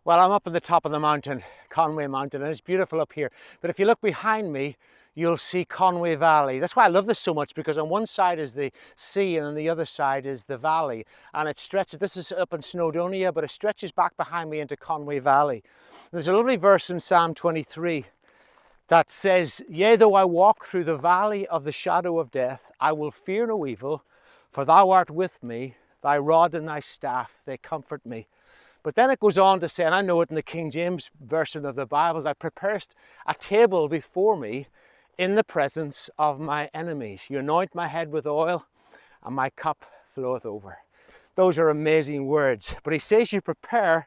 Well, I'm up at the top of the mountain, Conway Mountain, and it's beautiful up here. But if you look behind me, you'll see Conway Valley. That's why I love this so much, because on one side is the sea and on the other side is the valley. And it stretches, this is up in Snowdonia, but it stretches back behind me into Conway Valley. There's a lovely verse in Psalm 23 that says, "Yea, though I walk through the valley of the shadow of death, I will fear no evil, for thou art with me, thy rod and thy staff, they comfort me." But then it goes on to say, and I know it in the King James version of the Bible, "Thou preparest a table before me in the presence of my enemies. You anoint my head with oil, and my cup floweth over." Those are amazing words. But he says, you prepare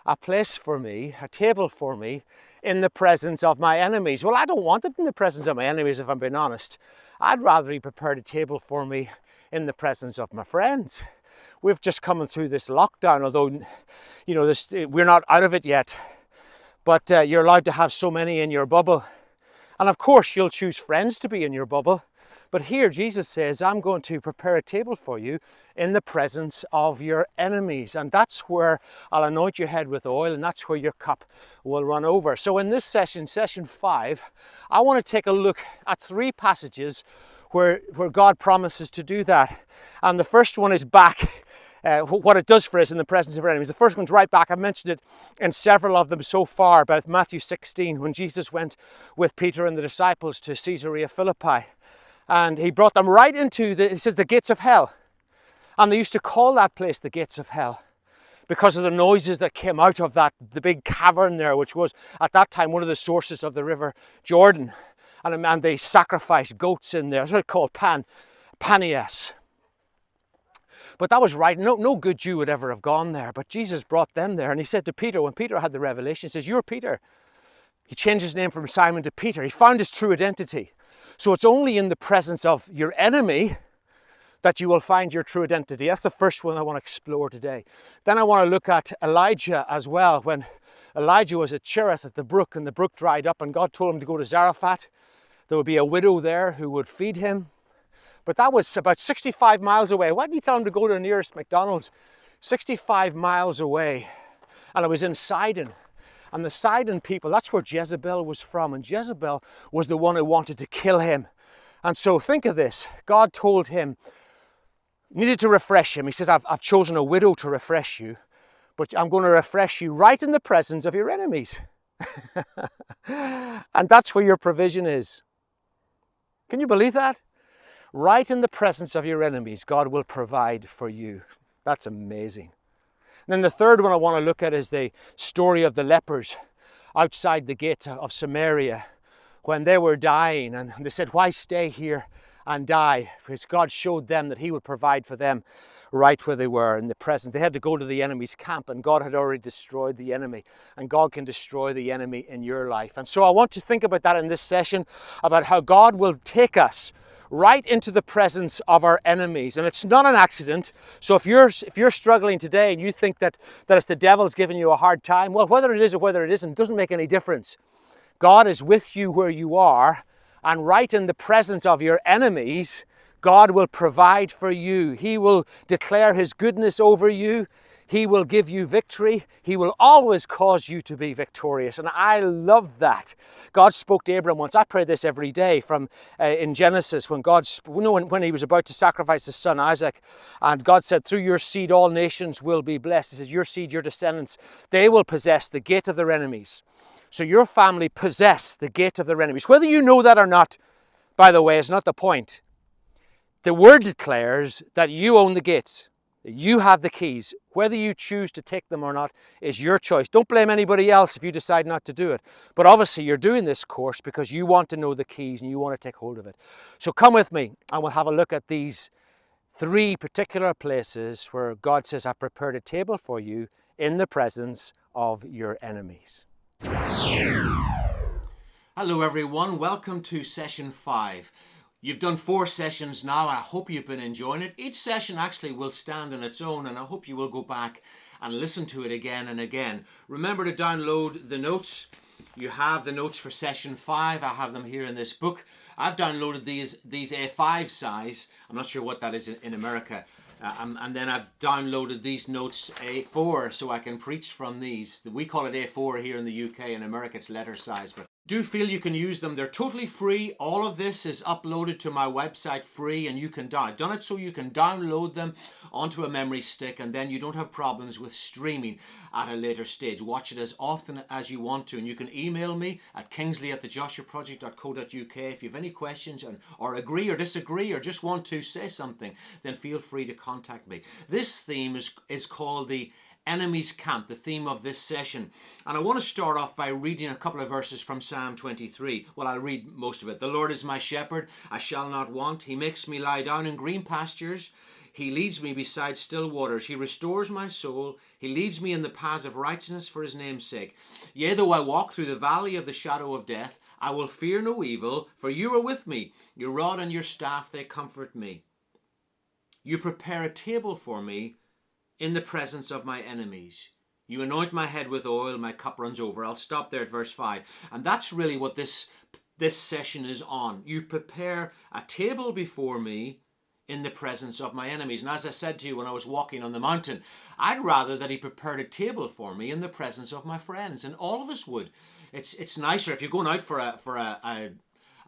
a place for me, a table for me, in the presence of my enemies. Well, I don't want it in the presence of my enemies, if I'm being honest. I'd rather he prepared a table for me in the presence of my friends. We've just come through this lockdown, although, you know, we're not out of it yet. But you're allowed to have so many in your bubble. And of course, you'll choose friends to be in your bubble. But here, Jesus says, I'm going to prepare a table for you in the presence of your enemies. And that's where I'll anoint your head with oil, and that's where your cup will run over. So in this session, session 5, I want to take a look at 3 passages where God promises to do that. And the first one is back. What it does for us in the presence of our enemies. The first one's right back. I've mentioned it in several of them so far, about Matthew 16, when Jesus went with Peter and the disciples to Caesarea Philippi. And he brought them right into, it says, the gates of hell. And they used to call that place the gates of hell because of the noises that came out of the big cavern there, which was at that time one of the sources of the river Jordan. And they sacrificed goats in there. That's what it's called, Panias. But that was right. No good Jew would ever have gone there. But Jesus brought them there. And he said to Peter, when Peter had the revelation, he says, "You're Peter." He changed his name from Simon to Peter. He found his true identity. So it's only in the presence of your enemy that you will find your true identity. That's the first one I want to explore today. Then I want to look at Elijah as well. When Elijah was at Cherith at the brook, and the brook dried up, and God told him to go to Zarephath. There would be a widow there who would feed him. But that was about 65 miles away. Why didn't he tell him to go to the nearest McDonald's? 65 miles away. And it was in Sidon. And the Sidon people, that's where Jezebel was from. And Jezebel was the one who wanted to kill him. And so think of this. God told him, needed to refresh him. He says, I've chosen a widow to refresh you. But I'm going to refresh you right in the presence of your enemies. And that's where your provision is. Can you believe that? Right in the presence of your enemies, God will provide for you. That's amazing. And then the third one I want to look at is the story of the lepers outside the gate of Samaria when they were dying. And they said, why stay here and die? Because God showed them that he would provide for them right where they were in the presence. They had to go to the enemy's camp, and God had already destroyed the enemy. And God can destroy the enemy in your life. And so I want to think about that in this session, about how God will take us right into the presence of our enemies. And it's not an accident. So if you're struggling today and you think that it's the devil's giving you a hard time, well, whether it is or whether it isn't doesn't make any difference. God is with you where you are, and right in the presence of your enemies, God will provide for you. He will declare his goodness over you. He will give you victory. He will always cause you to be victorious. And I love that. God spoke to Abraham once. I pray this every day from in Genesis when when he was about to sacrifice his son Isaac. And God said, through your seed, all nations will be blessed. He says, your seed, your descendants, they will possess the gate of their enemies. So your family possess the gate of their enemies. Whether you know that or not, by the way, is not the point. The word declares that you own the gates. You have the keys. Whether you choose to take them or not is your choice. Don't blame anybody else if you decide not to do it. But obviously you're doing this course because you want to know the keys and you want to take hold of it. So come with me and we'll have a look at these 3 particular places where God says, I've prepared a table for you in the presence of your enemies. Hello everyone, welcome to session 5. You've done 4 sessions now. I hope you've been enjoying it. Each session actually will stand on its own, and I hope you will go back and listen to it again and again. Remember to download the notes. You have the notes for session 5. I have them here in this book. I've downloaded these A5 size. I'm not sure what that is in America. And then I've downloaded these notes A4 so I can preach from these. We call it A4 here in the UK. In America it's letter size, but do feel you can use them. They're totally free. All of this is uploaded to my website free, and you can I've done it so you can download them onto a memory stick, and then you don't have problems with streaming at a later stage. Watch it as often as you want to, and you can email me at kingsley@thejoshuaproject.co.uk if you have any questions or agree or disagree or just want to say something. Then feel free to contact me. This theme is called the Enemy's Camp, the theme of this session. And I want to start off by reading a couple of verses from Psalm 23. Well, I'll read most of it. The Lord is my shepherd, I shall not want. He makes me lie down in green pastures. He leads me beside still waters. He restores my soul. He leads me in the paths of righteousness for his name's sake. Yea, though I walk through the valley of the shadow of death, I will fear no evil, for you are with me. Your rod and your staff, they comfort me. You prepare a table for me in the presence of my enemies. You anoint my head with oil, my cup runs over. I'll stop there at verse 5. And that's really what this session is on. You prepare a table before me in the presence of my enemies. And as I said to you when I was walking on the mountain, I'd rather that he prepared a table for me in the presence of my friends. And all of us would. It's nicer if you're going out for a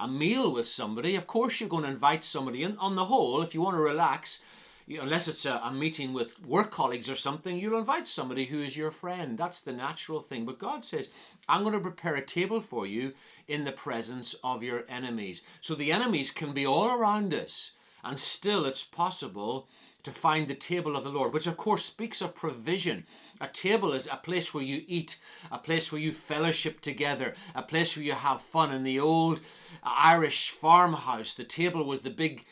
meal with somebody. Of course you're going to invite somebody in. On the whole, if you want to relax, unless it's a meeting with work colleagues or something, you'll invite somebody who is your friend. That's the natural thing. But God says, I'm going to prepare a table for you in the presence of your enemies. So the enemies can be all around us, and still it's possible to find the table of the Lord, which of course speaks of provision. A table is a place where you eat, a place where you fellowship together, a place where you have fun. In the old Irish farmhouse, the table was the big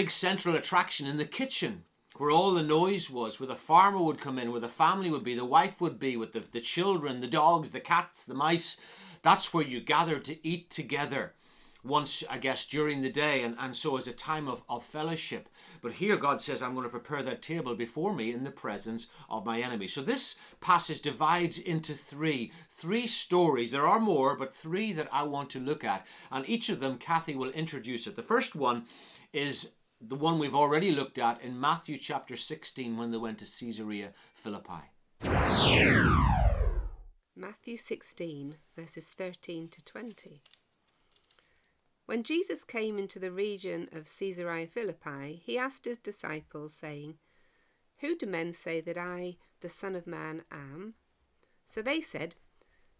central attraction in the kitchen, where all the noise was, where the farmer would come in, where the family would be, the wife would be, with the children, the dogs, the cats, the mice. That's where you gather to eat together once, I guess, during the day, and so as a time of fellowship. But here God says, I'm going to prepare that table before me in the presence of my enemy. So this passage divides into three stories. There are more, but three that I want to look at, and each of them Kathy will introduce it. The first one is the one we've already looked at in Matthew chapter 16 when they went to Caesarea Philippi. Matthew 16, verses 13 to 20. When Jesus came into the region of Caesarea Philippi, he asked his disciples, saying, Who do men say that I, the Son of Man, am? So they said,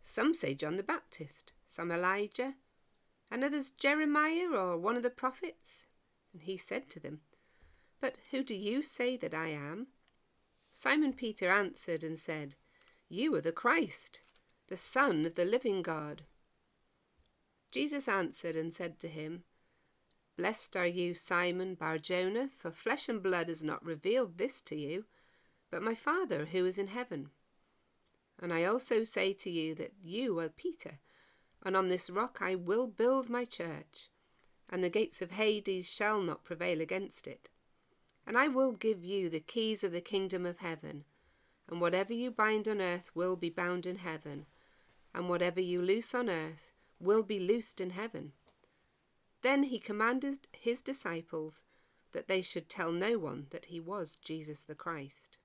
Some say John the Baptist, some Elijah, and others Jeremiah or one of the prophets. And he said to them, But who do you say that I am? Simon Peter answered and said, You are the Christ, the Son of the living God. Jesus answered and said to him, Blessed are you, Simon Bar-Jonah, for flesh and blood has not revealed this to you, but my Father who is in heaven. And I also say to you that you are Peter, and on this rock I will build my church, and the gates of Hades shall not prevail against it. And I will give you the keys of the kingdom of heaven, and whatever you bind on earth will be bound in heaven, and whatever you loose on earth will be loosed in heaven. Then he commanded his disciples that they should tell no one that he was Jesus the Christ.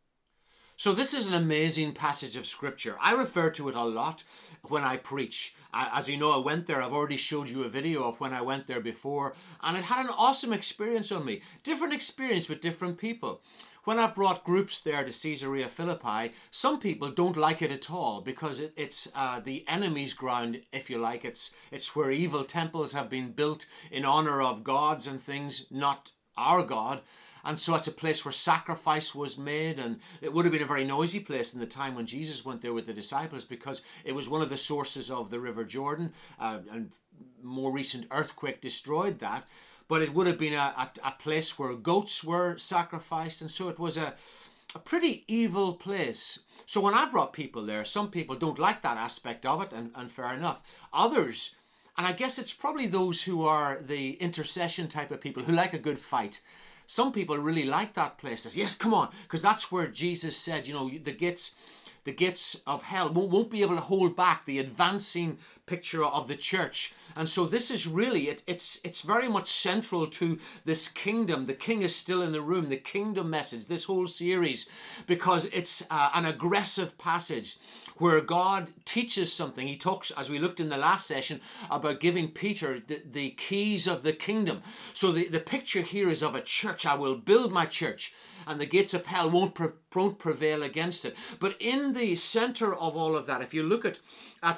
So this is an amazing passage of scripture. I refer to it a lot when I preach. As you know, I went there. I've already showed you a video of when I went there before, and it had an awesome experience on me. Different experience with different people. When I've brought groups there to Caesarea Philippi, some people don't like it at all because it's the enemy's ground, if you like. It's where evil temples have been built in honor of gods and things, not our God. And so it's a place where sacrifice was made, and it would have been a very noisy place in the time when Jesus went there with the disciples, because it was one of the sources of the River Jordan, and more recent earthquake destroyed that. But it would have been a place where goats were sacrificed, and so it was a pretty evil place. So when I brought people there, some people don't like that aspect of it, and fair enough. Others, and I guess it's probably those who are the intercession type of people who like a good fight. Some people really like that place. Yes, come on, because that's where Jesus said, the gates the gates of hell won't be able to hold back the advancing picture of the church. And so this is really, it's very much central to this kingdom. The king is still in the room, the kingdom message, this whole series, because it's an aggressive passage where God teaches something. He talks, as we looked in the last session, about giving Peter the keys of the kingdom. So the picture here is of a church. I will build my church, and the gates of hell won't prevail against it. But in the center of all of that, if you look at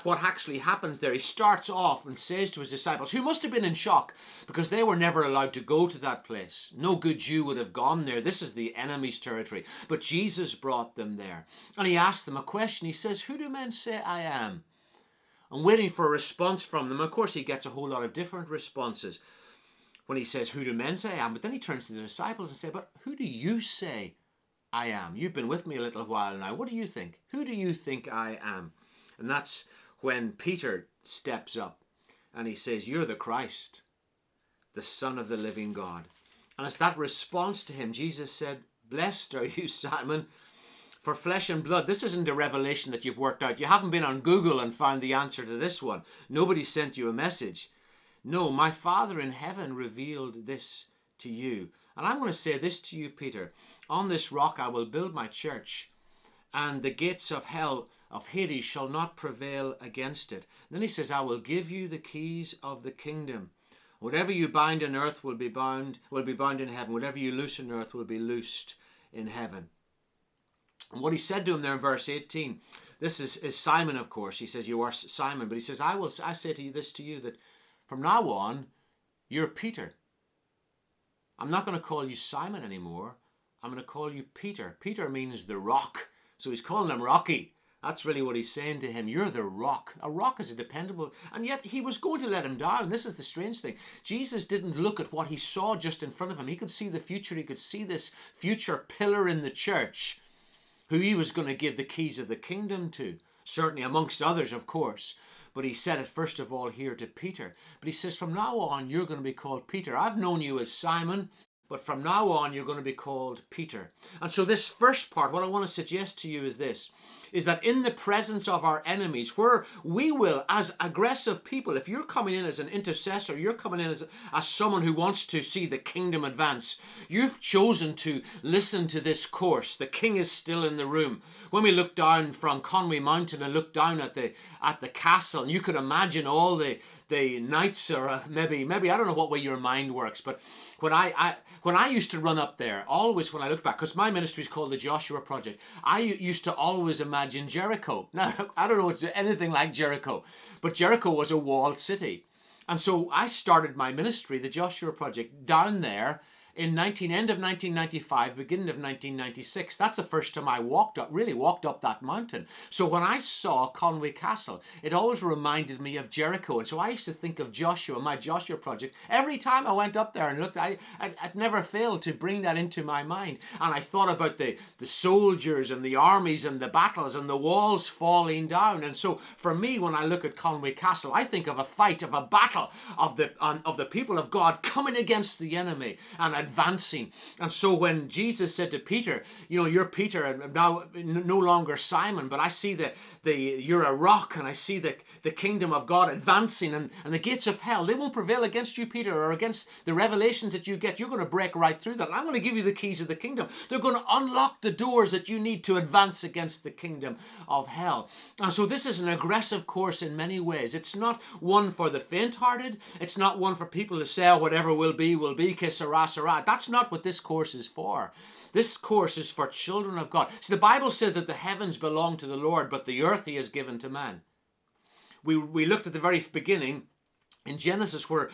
what actually happens there, he starts off and says to his disciples, who must have been in shock because they were never allowed to go to that place. No good Jew would have gone there. This is the enemy's territory. But Jesus brought them there. And he asked them a question. He says, who do men say I am? And waiting for a response from them. Of course, he gets a whole lot of different responses when he says, who do men say I am? But then he turns to the disciples and says, but who do you say I am? You've been with me a little while now. What do you think? Who do you think I am? And that's when Peter steps up and he says, you're the Christ, the Son of the living God. And it's that response to him, Jesus said, blessed are you, Simon, for flesh and blood. This isn't a revelation that you've worked out. You haven't been on Google and found the answer to this one. Nobody sent you a message. No, my Father in heaven revealed this to you. And I'm going to say this to you, Peter. On this rock I will build my church, and the gates of hell, of Hades, shall not prevail against it. And then he says, I will give you the keys of the kingdom. Whatever you bind on earth will be bound in heaven. Whatever you loose on earth will be loosed in heaven. And what he said to him there in verse 18, this is Simon, of course. He says, you are Simon. But he says, I say to you this to you, that from now on, you're Peter. I'm not going to call you Simon anymore. I'm going to call you Peter. Peter means the rock. So he's calling him Rocky. That's really what he's saying to him. You're the rock. A rock is a dependable... And yet he was going to let him down. This is the strange thing. Jesus didn't look at what he saw just in front of him. He could see the future. He could see this future pillar in the church who he was going to give the keys of the kingdom to. Certainly amongst others, of course. But he said it first of all here to Peter. But he says, from now on, you're going to be called Peter. I've known you as Simon, but from now on, you're going to be called Peter. And so this first part, what I want to suggest to you is this, is that in the presence of our enemies, where we will, as aggressive people, if you're coming in as an intercessor, you're coming in as someone who wants to see the kingdom advance, you've chosen to listen to this course. The king is still in the room. When we look down from Conway Mountain and look down at the castle, and you could imagine all the knights, or maybe I don't know what way your mind works, but when I used to run up there, always when I look back, because my ministry is called the Joshua Project, I used to always imagine Jericho. Now, I don't know if it's anything like Jericho, but Jericho was a walled city. And so I started my ministry, the Joshua Project, down there in end of 1995, beginning of 1996. That's the first time I really walked up that mountain. So when I saw Conway Castle, it always reminded me of Jericho. And so I used to think of Joshua, my Joshua Project. Every time I went up there and looked, I'd never failed to bring that into my mind. And I thought about the soldiers and the armies and the battles and the walls falling down. And so for me, when I look at Conway Castle, I think of a fight, of a battle of the people of God coming against the enemy and advancing. And so when Jesus said to Peter, you're Peter and now no longer Simon, but I see you're a rock, and I see the kingdom of God advancing, and the gates of hell, they won't prevail against you, Peter, or against the revelations that you get. You're going to break right through that. And I'm going to give you the keys of the kingdom. They're going to unlock the doors that you need to advance against the kingdom of hell. And so this is an aggressive course in many ways. It's not one for the faint-hearted. It's not one for people who say, whatever will be, que sera, sera. That's not what this course is for. This course is for children of God. See, the Bible said that the heavens belong to the Lord, but the earth he has given to man. We looked at the very beginning in Genesis where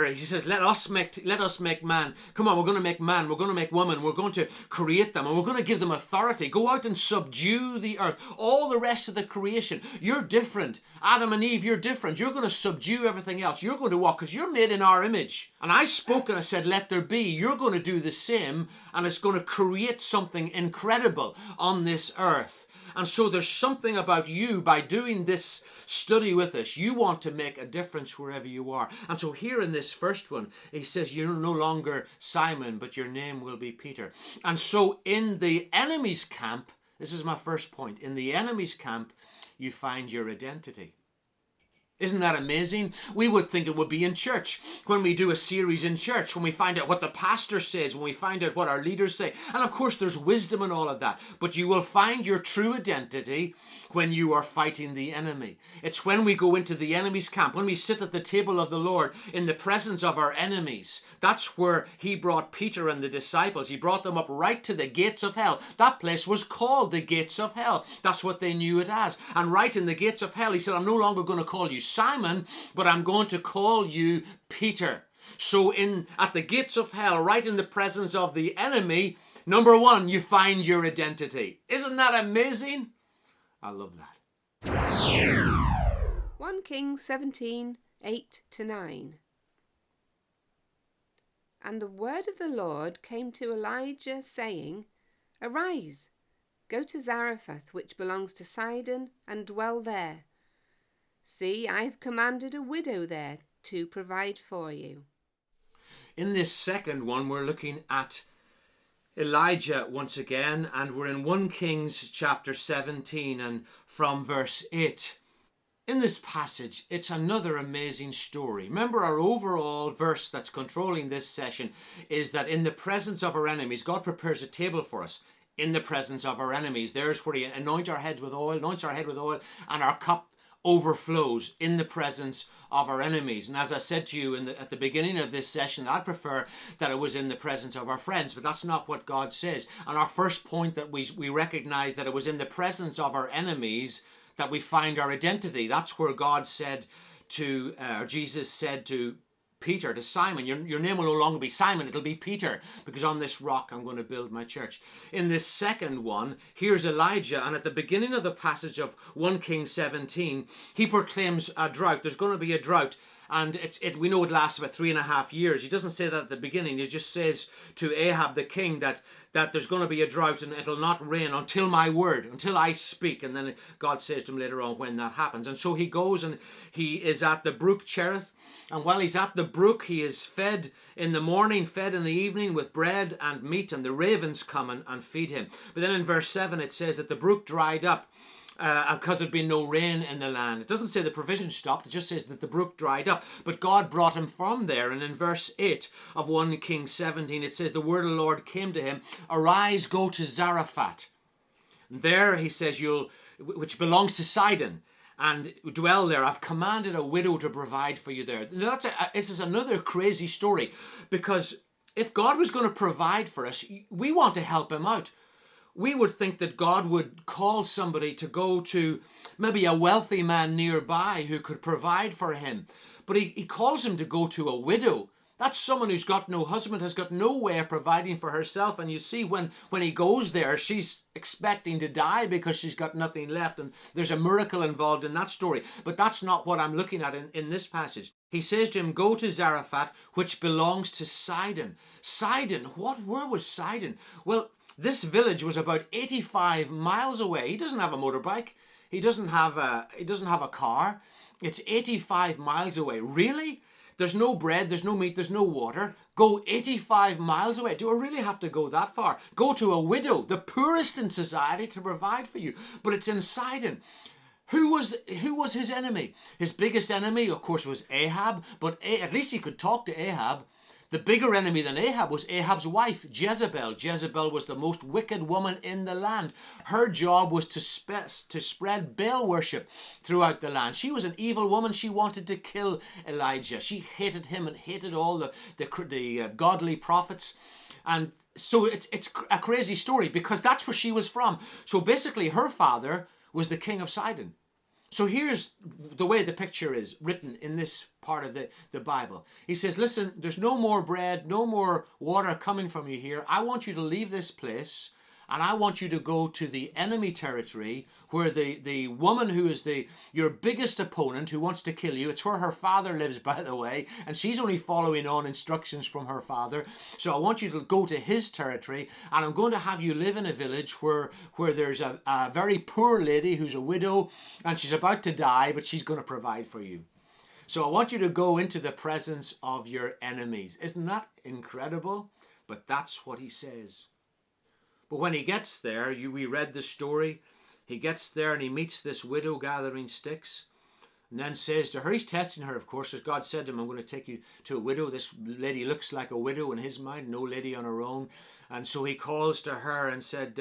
he says, let us make man. Come on, we're going to make man. We're going to make woman. We're going to create them, and we're going to give them authority. Go out and subdue the earth. All the rest of the creation. You're different. Adam and Eve, you're different. You're going to subdue everything else. You're going to walk because you're made in our image. And I spoke and I said, let there be. You're going to do the same, and it's going to create something incredible on this earth. And so there's something about you, by doing this study with us, you want to make a difference wherever you are. And so here in this first one, he says, you're no longer Simon, but your name will be Peter. And so in the enemy's camp, This is my first point. In the enemy's camp, you find your identity. Isn't that amazing? We would think it would be in church, when we do a series in church, when we find out what the pastor says, when we find out what our leaders say. And of course there's wisdom in all of that. But you will find your true identity when you are fighting the enemy. It's when we go into the enemy's camp, when we sit at the table of the Lord in the presence of our enemies. That's where he brought Peter and the disciples. He brought them up right to the gates of hell. That place was called the gates of hell. That's what they knew it as. And right in the gates of hell, he said, I'm no longer going to call you Simon, but I'm going to call you Peter. So at the gates of hell, right in the presence of the enemy, number one, you find your identity. Isn't that amazing? I love that. 1 Kings 17, 8-9. And the word of the Lord came to Elijah, saying, Arise, go to Zarephath, which belongs to Sidon, and dwell there. See, I have commanded a widow there to provide for you. In this second one, we're looking at Elijah once again, and we're in 1 Kings chapter 17 and from verse 8. In this passage, it's another amazing story. Remember, our overall verse that's controlling this session is that in the presence of our enemies, God prepares a table for us. In the presence of our enemies, there's where he anoints our head with oil, and our cup overflows in the presence of our enemies. And as I said to you at the beginning of this session, I'd prefer that it was in the presence of our friends, but that's not what God says. And our first point, that we recognize that it was in the presence of our enemies that we find our identity. That's where God said to, Jesus said to Peter, to Simon, your name will no longer be Simon, it'll be Peter, because on this rock I'm going to build my church. In this second one, here's Elijah, and at the beginning of the passage of 1 Kings 17, he proclaims a drought. There's going to be a drought, and we know it lasts about 3.5 years. He doesn't say that at the beginning. He just says to Ahab the king that there's going to be a drought and it'll not rain until my word, until I speak. And then God says to him later on when that happens. And so he goes and he is at the brook Cherith. And while he's at the brook, he is fed in the morning, fed in the evening with bread and meat, and the ravens come and feed him. But then in verse 7 it says that the brook dried up because there'd been no rain in the land. It doesn't say the provision stopped, it just says that the brook dried up. But God brought him from there. And in verse 8 of 1 Kings 17 it says, the word of the Lord came to him, arise, go to Zarephath. And there he says, which belongs to Sidon, and dwell there. I've commanded a widow to provide for you there. Now this is another crazy story, because if God was going to provide for us, we want to help him out. We would think that God would call somebody to go to maybe a wealthy man nearby who could provide for him. But he calls him to go to a widow. That's someone who's got no husband, has got no way of providing for herself. And you see when he goes there, she's expecting to die because she's got nothing left. And there's a miracle involved in that story. But that's not what I'm looking at in this passage. He says to him, go to Zarephath, which belongs to Sidon. Sidon, where was Sidon? Well, this village was about 85 miles away. He doesn't have a motorbike. He doesn't have a car. It's 85 miles away. Really? There's no bread, there's no meat, there's no water. Go 85 miles away. Do I really have to go that far? Go to a widow, the poorest in society, to provide for you. But it's in Sidon. Who was his enemy? His biggest enemy, of course, was Ahab. But at least he could talk to Ahab. The bigger enemy than Ahab was Ahab's wife, Jezebel. Jezebel was the most wicked woman in the land. Her job was to spread Baal worship throughout the land. She was an evil woman. She wanted to kill Elijah. She hated him and hated all the godly prophets. And so it's a crazy story, because that's where she was from. So basically her father was the king of Sidon. So here's the way the picture is written in this part of the Bible. He says, listen, there's no more bread, no more water coming from you here. I want you to leave this place, and I want you to go to the enemy territory, where the woman who is your biggest opponent, who wants to kill you, it's where her father lives, by the way, and she's only following on instructions from her father. So I want you to go to his territory, and I'm going to have you live in a village where there's a very poor lady who's a widow, and she's about to die, but she's going to provide for you. So I want you to go into the presence of your enemies. Isn't that incredible? But that's what he says. But when he gets there, we read the story. He gets there and he meets this widow gathering sticks. And then says to her, he's testing her, of course, as God said to him, I'm going to take you to a widow. This lady looks like a widow in his mind, no lady on her own. And so he calls to her and said,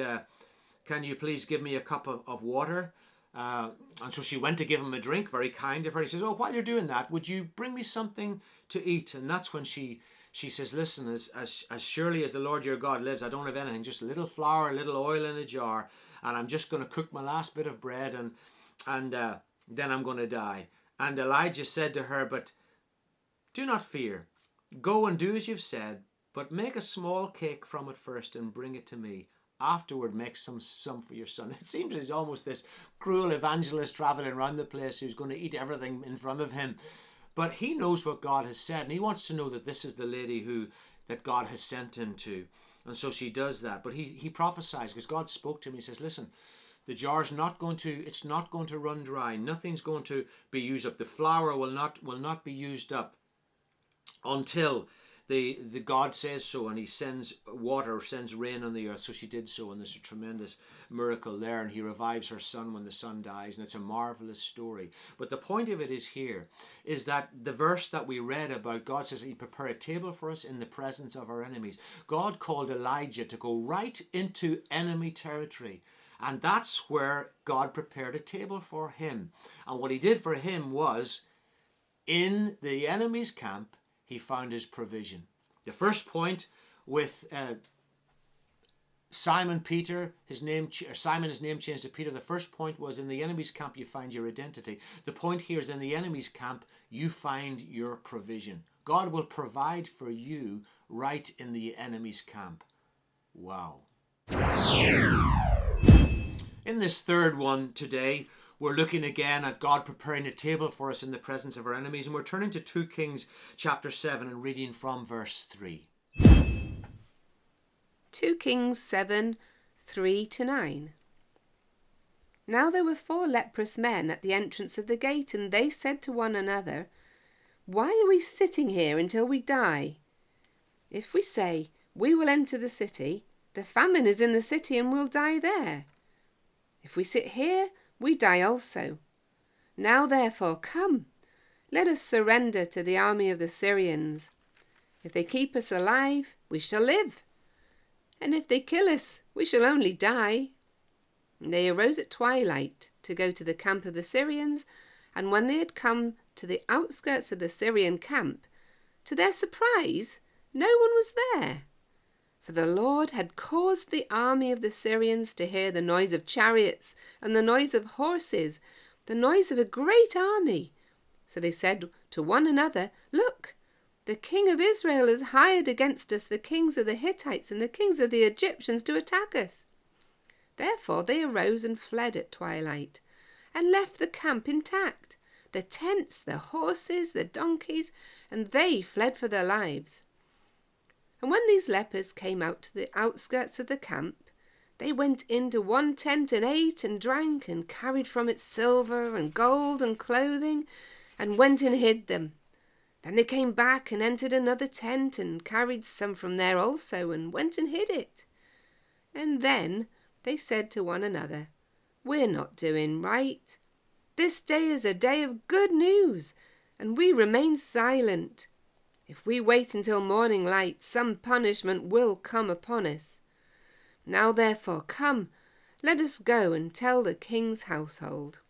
can you please give me a cup of water? And so she went to give him a drink, very kind of her. He says, oh, while you're doing that, would you bring me something to eat? And that's when she says, listen, as surely as the Lord your God lives, I don't have anything, just a little flour, a little oil in a jar, and I'm just going to cook my last bit of bread, and then I'm going to die. And Elijah said to her, but do not fear. Go and do as you've said, but make a small cake from it first and bring it to me. Afterward, make some for your son. It seems he's almost this cruel evangelist traveling around the place who's going to eat everything in front of him. But he knows what God has said, and he wants to know that this is the lady that God has sent him to. And so she does that. But he prophesies, because God spoke to him. He says, listen, the jar's not going to run dry. Nothing's going to be used up. The flour will not be used up until the God says so, and he sends water, sends rain on the earth. So she did so, and there's a tremendous miracle there, and he revives her son when the son dies, and it's a marvelous story. But the point of it is that the verse that we read about, God says he prepared a table for us in the presence of our enemies. God called Elijah to go right into enemy territory. And that's where God prepared a table for him. And what he did for him was, in the enemy's camp, he found his provision. The first point with Simon, his name changed to Peter. The first point was, in the enemy's camp you find your identity. The point here is, in the enemy's camp you find your provision. God will provide for you right in the enemy's camp. Wow. In this third one today, we're looking again at God preparing a table for us in the presence of our enemies, and we're turning to 2 Kings chapter 7 and reading from verse 3. 2 Kings 7, 3-9. Now there were 4 leprous men at the entrance of the gate, and they said to one another, why are we sitting here until we die? If we say, we will enter the city, the famine is in the city and we'll die there. If we sit here, we die also. Now therefore, come, let us surrender to the army of the Syrians. If they keep us alive, we shall live. And if they kill us, we shall only die. And they arose at twilight to go to the camp of the Syrians, and when they had come to the outskirts of the Syrian camp, to their surprise, no one was there. For the Lord had caused the army of the Syrians to hear the noise of chariots and the noise of horses, the noise of a great army. So they said to one another, look, the king of Israel has hired against us the kings of the Hittites and the kings of the Egyptians to attack us. Therefore they arose and fled at twilight, and left the camp intact, the tents, the horses, the donkeys, and they fled for their lives. And when these lepers came out to the outskirts of the camp, they went into one tent and ate and drank and carried from it silver and gold and clothing, and went and hid them. Then they came back and entered another tent and carried some from there also and went and hid it. And then they said to one another, we're not doing right. This day is a day of good news, and we remain silent. If we wait until morning light, some punishment will come upon us. Now therefore, come, let us go and tell the king's household.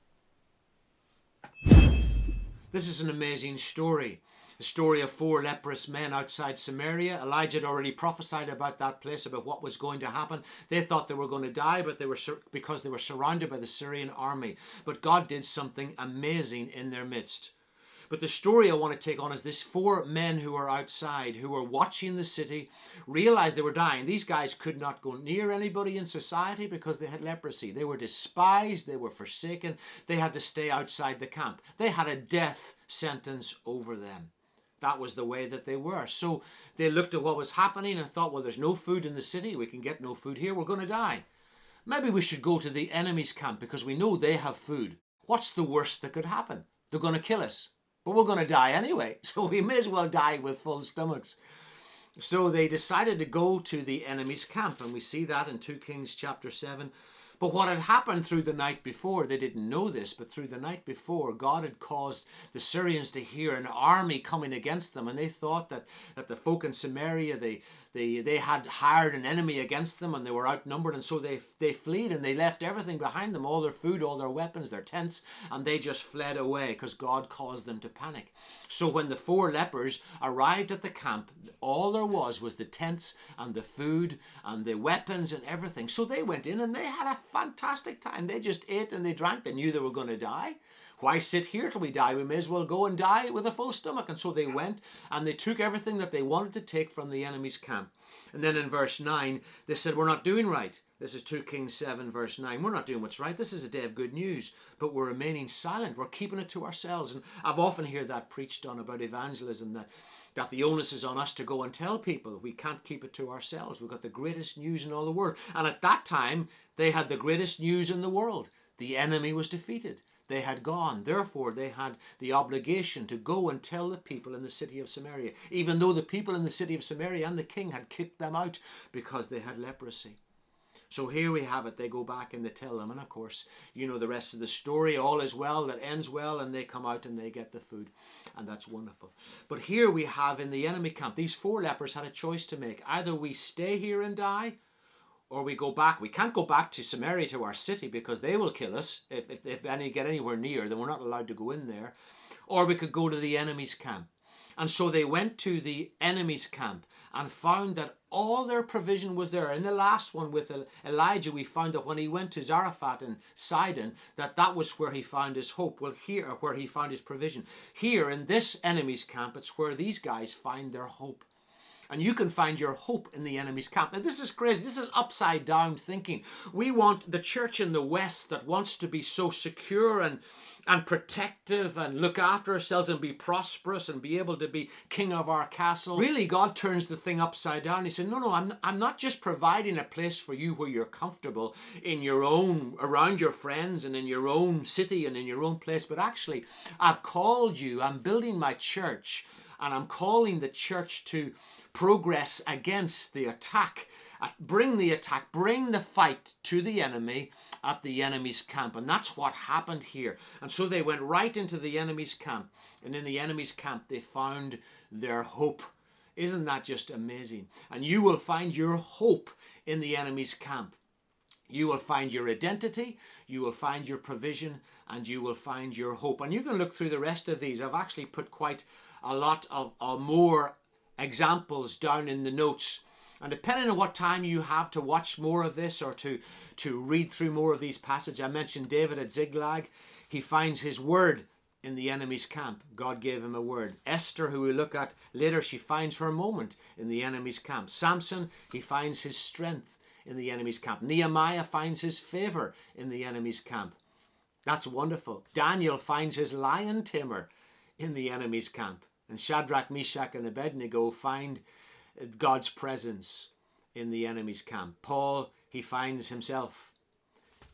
This is an amazing story. The story of 4 leprous men outside Samaria. Elijah had already prophesied about that place, about what was going to happen. They thought they were going to die, but because they were surrounded by the Syrian army. But God did something amazing in their midst. But the story I want to take on is this 4 men who were outside, who were watching the city, realized they were dying. These guys could not go near anybody in society because they had leprosy. They were despised. They were forsaken. They had to stay outside the camp. They had a death sentence over them. That was the way that they were. So they looked at what was happening and thought, well, there's no food in the city. We can get no food here. We're going to die. Maybe we should go to the enemy's camp because we know they have food. What's the worst that could happen? They're going to kill us. But we're going to die anyway, so we may as well die with full stomachs. So they decided to go to the enemy's camp, and we see that in 2 Kings chapter 7. But what had happened through the night before, they didn't know this, but through the night before, God had caused the Syrians to hear an army coming against them, and they thought that the folk in Samaria, they had hired an enemy against them, and they were outnumbered, and so they fled, and they left everything behind them, all their food, all their weapons, their tents, and they just fled away because God caused them to panic. So when the 4 lepers arrived at the camp, all there was the tents and the food and the weapons and everything. So they went in and they had a fantastic time. They just ate and they drank. They knew they were going to die. Why sit here till we die? We may as well go and die with a full stomach. And so they went and they took everything that they wanted to take from the enemy's camp. And then in verse 9, they said, we're not doing right. This is 2 Kings 7 verse 9. We're not doing what's right. This is a day of good news, but we're remaining silent. We're keeping it to ourselves. And I've often heard that preached on about evangelism, that the onus is on us to go and tell people. We can't keep it to ourselves. We've got the greatest news in all the world. And at that time, they had the greatest news in the world. The enemy was defeated. They had gone. Therefore, they had the obligation to go and tell the people in the city of Samaria, even though the people in the city of Samaria and the king had kicked them out because they had leprosy. So here we have it. They go back and they tell them. And of course, you know the rest of the story. All is well that ends well, and they come out and they get the food. And that's wonderful. But here we have in the enemy camp, these 4 lepers had a choice to make. Either we stay here and die, or we go back. We can't go back to Samaria, to our city, because they will kill us. If any get anywhere near, then we're not allowed to go in there. Or we could go to the enemy's camp. And so they went to the enemy's camp and found that all their provision was there. In the last one with Elijah, we found that when he went to Zarephath and Sidon, that was where he found his hope. Well, here, where he found his provision. Here, in this enemy's camp, it's where these guys find their hope. And you can find your hope in the enemy's camp. Now, this is crazy. This is upside down thinking. We want the church in the West that wants to be so secure and protective and look after ourselves and be prosperous and be able to be king of our castle. Really, God turns the thing upside down. He said, no, I'm not just providing a place for you where you're comfortable in your own, around your friends and in your own city and in your own place, but actually I've called you, I'm building my church, and I'm calling the church to progress against the attack, bring the fight to the enemy at the enemy's camp. And that's what happened here. And so they went right into the enemy's camp, and in the enemy's camp they found their hope. Isn't that just amazing? And you will find your hope in the enemy's camp. You will find your identity, you will find your provision, and you will find your hope. And you can look through the rest of these. I've actually put quite a lot of more examples down in the notes, and depending on what time you have to watch more of this or to read through more of these passages, I mentioned David at Ziklag. He finds his word in the enemy's camp. God gave him a word. Esther, who we look at later, she finds her moment in the enemy's camp. Samson, he finds his strength in the enemy's camp. Nehemiah finds his favor in the enemy's camp. That's wonderful. Daniel finds his lion tamer in the enemy's camp. And Shadrach, Meshach, and Abednego find God's presence in the enemy's camp. Paul, he finds himself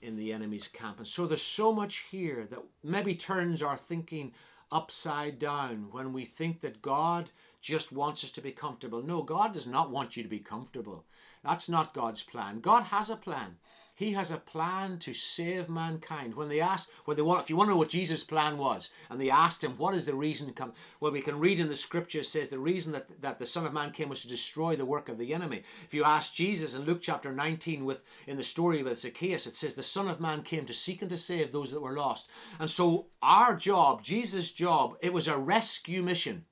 in the enemy's camp. And so there's so much here that maybe turns our thinking upside down when we think that God just wants us to be comfortable. No, God does not want you to be comfortable. That's not God's plan. God has a plan. He has a plan to save mankind. If you want to know what Jesus' plan was, and they asked him, what is the reason to come? Well, we can read in the scripture, says the reason that the Son of Man came was to destroy the work of the enemy. If you ask Jesus in Luke chapter 19, in the story with Zacchaeus, it says the Son of Man came to seek and to save those that were lost. And so our job, Jesus' job, it was a rescue mission.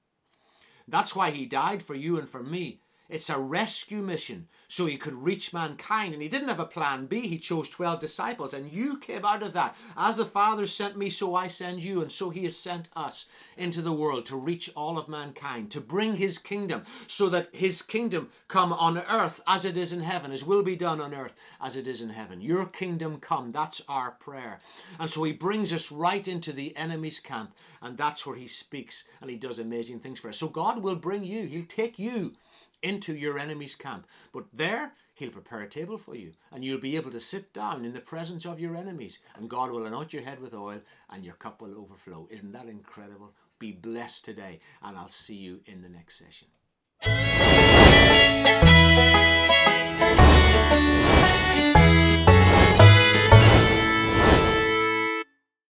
That's why he died for you and for me. It's a rescue mission so he could reach mankind. And he didn't have a plan B. He chose 12 disciples, and you came out of that. As the Father sent me, so I send you. And so he has sent us into the world to reach all of mankind, to bring his kingdom, so that his kingdom come on earth as it is in heaven. His will be done on earth as it is in heaven. Your kingdom come. That's our prayer. And so he brings us right into the enemy's camp, and that's where he speaks, and he does amazing things for us. So God will bring you. He'll take you into your enemy's camp, but there he'll prepare a table for you, and you'll be able to sit down in the presence of your enemies, and God will anoint your head with oil, and your cup will overflow. Isn't that incredible? Be blessed today, and I'll see you in the next session.